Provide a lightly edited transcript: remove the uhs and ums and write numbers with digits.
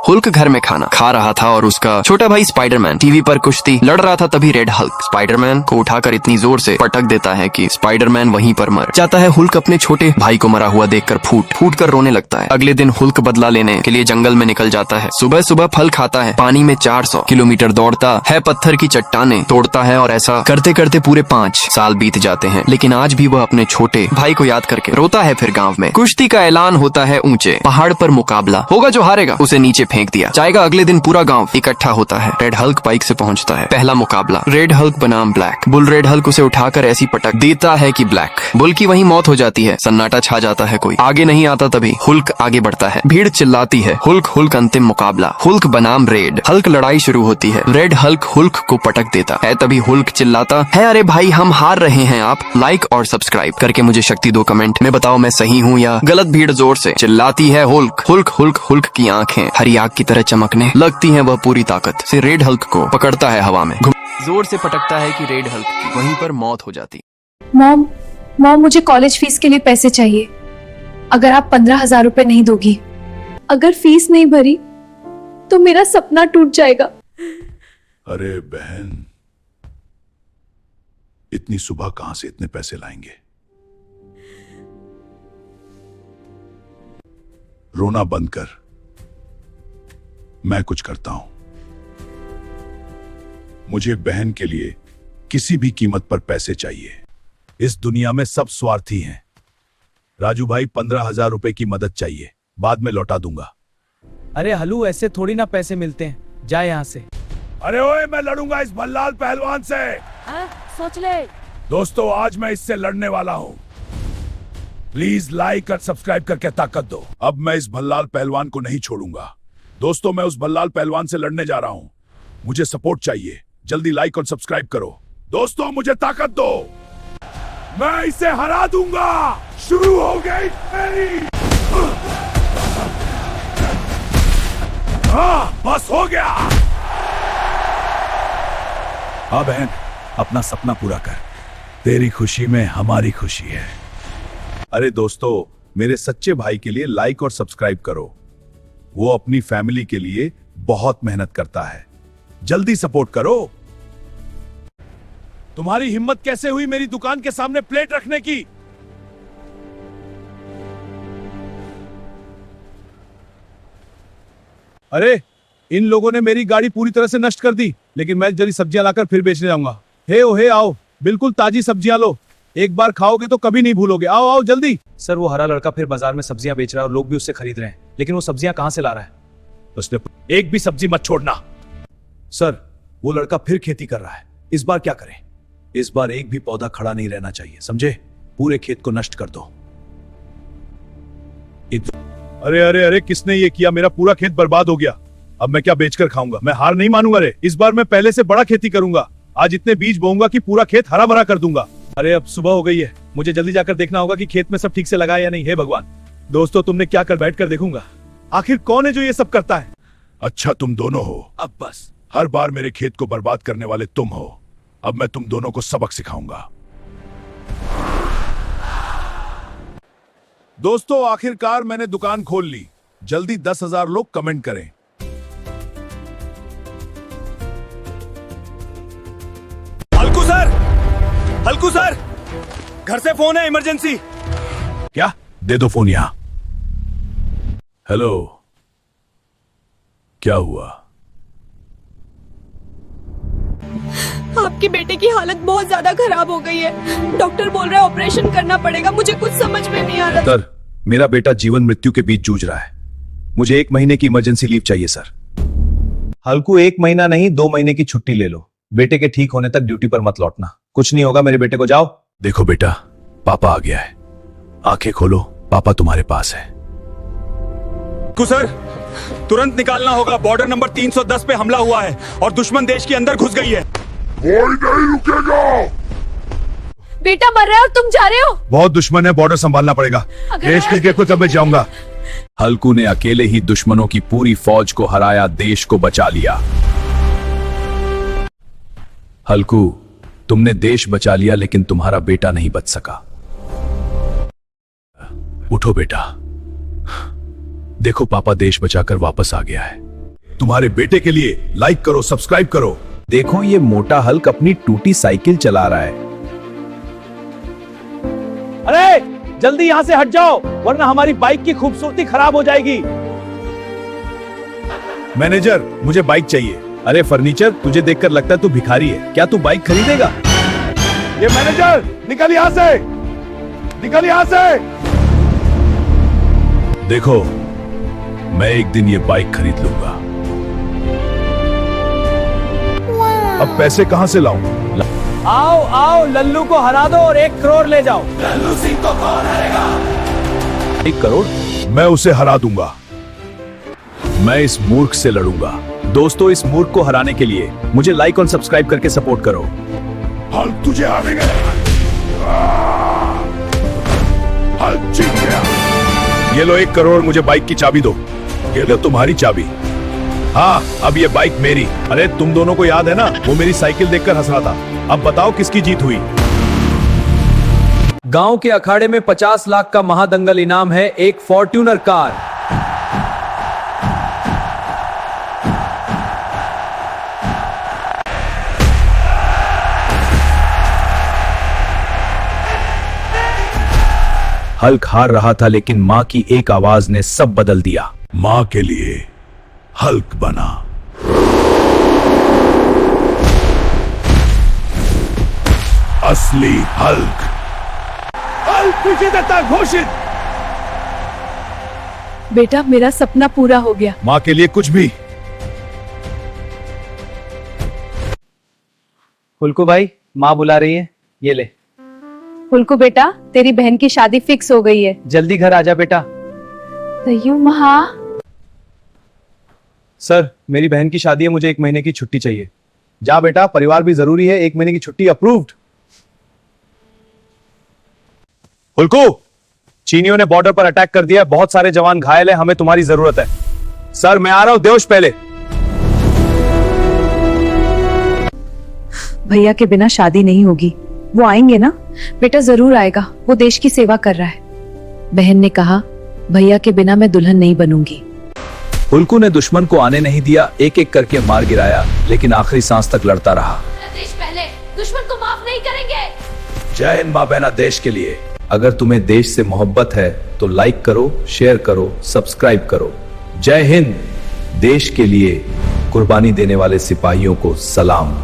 हुल्क घर में खाना खा रहा था और उसका छोटा भाई स्पाइडरमैन टीवी पर कुश्ती लड़ रहा था। तभी रेड हल्क स्पाइडरमैन को उठाकर इतनी जोर से पटक देता है कि स्पाइडरमैन वहीं पर मर जाता है। हुल्क अपने छोटे भाई को मरा हुआ देखकर फूट कर रोने लगता है। अगले दिन हुल्क बदला लेने के लिए जंगल में निकल जाता है। सुबह सुबह फल खाता है, पानी में 400 किलोमीटर दौड़ता है, पत्थर की चट्टानें तोड़ता है और ऐसा करते करते पूरे 5 साल बीत जाते हैं। लेकिन आज भी वह अपने छोटे भाई को याद करके रोता है। फिर गांव में कुश्ती का ऐलान होता है। ऊंचे पहाड़ पर मुकाबला होगा, जो हारेगा उसे नीचे फेंक दिया जाएगा। अगले दिन पूरा गांव इकट्ठा होता है। रेड हल्क बाइक से पहुंचता है। पहला मुकाबला, रेड हल्क बनाम ब्लैक बुल। रेड हल्क उसे उठाकर ऐसी पटक देता है कि ब्लैक बुल की वहीं मौत हो जाती है। सन्नाटा छा जाता है, कोई आगे नहीं आता। तभी हुल्क आगे बढ़ता है, भीड़ चिल्लाती है हुल्क अंतिम मुकाबला, हुल्क बनाम रेड हल्क। लड़ाई शुरू होती है। रेड हल्क हुल्क को पटक देता है। तभी हुल्क चिल्लाता है, अरे भाई हम हार रहे हैं, आप लाइक और सब्सक्राइब करके मुझे शक्ति दो। कमेंट में बताओ मैं सही हूँ या गलत। भीड़ जोर से चिल्लाती है हुल्क की आंखें हरी आग की तरह चमकने लगती हैं। वह पूरी ताकत से रेड हल्क को पकड़ता है, हवा में जोर से पटकता है कि रेड हल्क की वहीं पर मौत हो जाती। मॉम मुझे कॉलेज फीस के लिए पैसे चाहिए। अगर आप 15,000 रुपए नहीं दोगी, अगर फीस नहीं भरी तो मेरा सपना टूट जाएगा। अरे बहन, इतनी सुबह कहां से इतने पैसे लाएंगे? रोना बंद कर, मैं कुछ करता हूं। मुझे बहन के लिए किसी भी कीमत पर पैसे चाहिए। इस दुनिया में सब स्वार्थी हैं। राजू भाई 15,000 रुपए की मदद चाहिए, बाद में लौटा दूंगा। अरे हलू, ऐसे थोड़ी ना पैसे मिलते हैं, जा यहाँ से। अरे ओए, मैं लड़ूंगा इस भल्लाल पहलवान से। सोच ले। दोस्तों, आज मैं इससे लड़ने वाला हूं। प्लीज लाइक और सब्सक्राइब करके ताकत दो। अब मैं इस भल्लाल पहलवान को नहीं छोड़ूंगा। दोस्तों, मैं उस भल्लाल पहलवान से लड़ने जा रहा हूं। मुझे सपोर्ट चाहिए, जल्दी लाइक और सब्सक्राइब करो। दोस्तों, मुझे ताकत दो, मैं इसे हरा दूंगा। शुरू हो गई मेरी। बस हो गया। हाँ बहन, अपना सपना पूरा कर। तेरी खुशी में हमारी खुशी है। अरे दोस्तों, मेरे सच्चे भाई के लिए लाइक और सब्सक्राइब करो। वो अपनी फैमिली के लिए बहुत मेहनत करता है, जल्दी सपोर्ट करो। तुम्हारी हिम्मत कैसे हुई मेरी दुकान के सामने प्लेट रखने की? अरे, इन लोगों ने मेरी गाड़ी पूरी तरह से नष्ट कर दी, लेकिन मैं जल्दी सब्जियां लाकर फिर बेचने जाऊंगा। हे आओ, बिल्कुल ताजी सब्जियां लो। एक बार खाओगे तो कभी नहीं भूलोगे। आओ जल्दी। सर, वो हरा लड़का फिर बाजार में सब्जियां बेच रहा है और लोग भी उससे खरीद रहे हैं, लेकिन वो सब्जियां कहां से ला रहा है? उसने एक भी सब्जी मत छोड़ना। सर, वो लड़का फिर खेती कर रहा है, इस बार क्या करें? इस बार एक भी पौधा खड़ा नहीं रहना चाहिए, समझे? पूरे खेत को नष्ट कर दो। अरे, किसने ये किया? मेरा पूरा खेत बर्बाद हो गया। अब मैं क्या बेचकर खाऊंगा? मैं हार नहीं मानूंगा रे। इस बार मैं पहले से बड़ा खेती करूंगा। आज इतने बीज बोऊंगा कि पूरा खेत हरा भरा कर दूंगा। अरे, अब सुबह हो गई है, मुझे जल्दी जाकर देखना होगा कि खेत में सब ठीक से लगा है या नहीं। हे भगवान, दोस्तों, तुमने क्या कर बैठ कर देखूंगा। आखिर कौन है जो ये सब करता है? अच्छा, तुम दोनों हो। अब बस, हर बार मेरे खेत को बर्बाद करने वाले तुम हो। अब मैं तुम दोनों को सबक सिखाऊंगा। दोस्तों, आखिरकार मैंने दुकान खोल ली। जल्दी 10,000 लोग कमेंट करें। हल्कू सर, घर से फोन है, इमरजेंसी। क्या? दे दो फोन यहां। हेलो, क्या हुआ? आपके बेटे की हालत बहुत ज्यादा खराब हो गई है। डॉक्टर बोल रहा है ऑपरेशन करना पड़ेगा। मुझे कुछ समझ में नहीं आ रहा। सर, मेरा बेटा जीवन मृत्यु के बीच जूझ रहा है। मुझे 1 महीने की इमरजेंसी लीव चाहिए सर। हल्कू, 1 महीना नहीं, 2 महीने की छुट्टी ले लो। बेटे के ठीक होने तक ड्यूटी पर मत लौटना। कुछ नहीं होगा मेरे बेटे को, जाओ। देखो बेटा, पापा आ गया है। आंखें खोलो, पापा तुम्हारे पास है। सर, तुरंत निकालना होगा। बॉर्डर नंबर 310 पे हमला हुआ है और दुश्मन देश के अंदर घुस गई है। कोई नहीं रुकेगा। बेटा मर रहा है और तुम जा रहे हो। बहुत दुश्मन है, बॉर्डर संभालना पड़ेगा। देश के लिए कुछ अब मैं जाऊंगा। हल्कू ने अकेले ही दुश्मनों की पूरी फौज को हराया, देश को बचा लिया। हल्कू, तुमने देश बचा लिया, लेकिन तुम्हारा बेटा नहीं बच सका। उठो बेटा, देखो पापा देश बचाकर वापस आ गया है। तुम्हारे बेटे के लिए लाइक करो, सब्सक्राइब करो। देखो ये मोटा हल्क अपनी टूटी साइकिल चला रहा है। अरे जल्दी यहाँ से हट जाओ वरना हमारी बाइक की खूबसूरती खराब हो जाएगी। मैनेजर, मुझे बाइक चाहिए। अरे फर्नीचर, तुझे देखकर लगता है तू भिखारी है। क्या तू बाइक खरीदेगा? ये मैनेजर, निकल यहाँ से, निकल यहाँ से। देखो, मैं एक दिन ये बाइक खरीद लूंगा। अब पैसे कहाँ से लाऊं? आओ आओ लल्लू को हरा दो और 1 करोड़ ले जाओ। 1 करोड़? मैं उसे हरा दूंगा। मैं इस मूर्ख से लड़ूंगा। दोस्तों, इस मूर्ख को हराने के लिए मुझे लाइक और सब्सक्राइब करके सपोर्ट करो। हल्क तुझे हारेगा। हल्क जीत गया। ये लो 1 करोड़, मुझे बाइक की चाबी दो। ये लो तुम्हारी चाबी। हाँ, अब ये बाइक मेरी। अरे तुम दोनों को याद है ना, वो मेरी साइकिल देखकर हंस रहा था। अब बताओ किसकी जीत हुई? गांव के अखाड़े में 50 लाख का महादंगल इनाम है, एक फॉर्ट्यूनर कार। हल्क हार रहा था लेकिन मां की एक आवाज ने सब बदल दिया। मां के लिए हल्क बना। असली हल्क। हल्क विजेता घोषित। बेटा, मेरा सपना पूरा हो गया। मां के लिए कुछ भी। फुल्कू भाई, माँ बुला रही है, ये ले। फुल्कू बेटा, तेरी बहन की शादी फिक्स हो गई है। जल्दी घर आजा बेटा। तय्यू महा। सर, मेरी बहन की शादी है, मुझे 1 महीने की छुट्टी चाहिए। जा बेटा, परिवार भी जरूरी है। 1 महीने की छुट्टी अप्रूव्ड। फुल्कू, चीनियों ने बॉर्डर पर अटैक कर दिया, बहुत सारे जवान घायल हैं, हमें तुम्हारी जरूरत है। सर, मैं आ रहा हूं, देश पहले। भैया के बिना शादी नहीं होगी। वो आएंगे ना? बेटा जरूर आएगा, वो देश की सेवा कर रहा है। बहन ने कहा, भैया के बिना मैं दुल्हन नहीं बनूंगी। फुल्कू ने दुश्मन को आने नहीं दिया, एक एक करके मार गिराया, लेकिन आखिरी सांस तक लड़ता रहा। देश पहले, दुश्मन को माफ नहीं करेंगे। जय हिंद मां बहना देश के लिए। अगर तुम्हें देश से मोहब्बत है तो लाइक करो, शेयर करो, सब्सक्राइब करो। जय हिंद। देश के लिए कुर्बानी देने वाले सिपाहियों को सलाम।